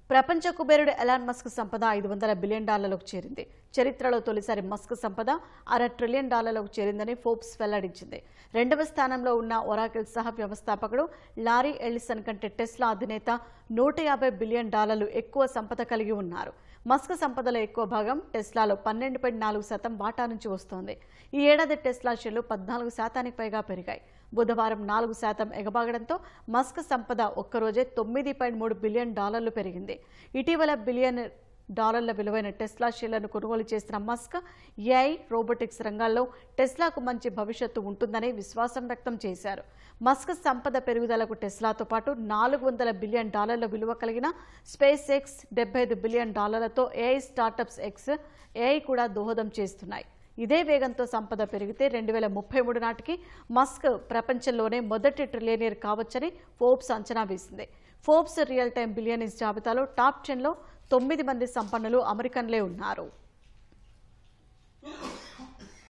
ప్రపంచ కుబేరుడు Elon Musk సంపద $500 బిలియన్ చేరింది. చరిత్రలో తొలిసారి మస్క్ సంపద $1/2 ట్రిలియన్ చేరిందని ఫోర్బ్స్ వెల్లడించింది. రెండవ స్థానంలో ఉన్న ఒరాకిల్ సహ వ్యవస్థాపకుడు లారీ ఎల్లిసన్ కంటే టెస్లా అధినేత $150 బిలియన్ ఎక్కువ సంపద కలిగి ఉన్నారు. మస్క్ సంపదలో ఎక్కువ భాగం టెస్లాలో 12.4% వాటా నుంచి వస్తోంది. ఈ ఏడాది టెస్లా షేర్లు 14% పైగా పెరిగాయి. బుధవారం 4% ఎగబాగడంతో మస్క్ సంపద ఒక్కరోజే $9.3 బిలియన్ పెరిగింది. ఇటీవల $1 బిలియన్ విలువైన టెస్లా షేర్లను కొనుగోలు చేసిన మస్క్ ఏఐ, రోబోటిక్స్ రంగాల్లో టెస్లాకు మంచి భవిష్యత్తు ఉంటుందని విశ్వాసం వ్యక్తం చేశారు. మస్క్ సంపద పెరుగుదలకు టెస్లాతో పాటు $400 బిలియన్ విలువ కలిగిన స్పేస్ ఎక్స్, $75 బిలియన్ తో ఏఐ స్టార్టప్స్ ఎక్స్, ఏఐ కూడా దోహదం చేస్తున్నాయి. ఇదే వేగంతో సంపద పెరిగితే 2033 నాటికి మస్క్ ప్రపంచంలోనే మొదటి ట్రిలియనీర్ కావచ్చని ఫోర్బ్స్ అంచనా వేసింది. ఫోర్బ్స్ రియల్ టైమ్ బిలియనీర్స్ జాబితాలో టాప్ 10లో 9 మంది సంపన్నులు అమెరికన్లే ఉన్నారు.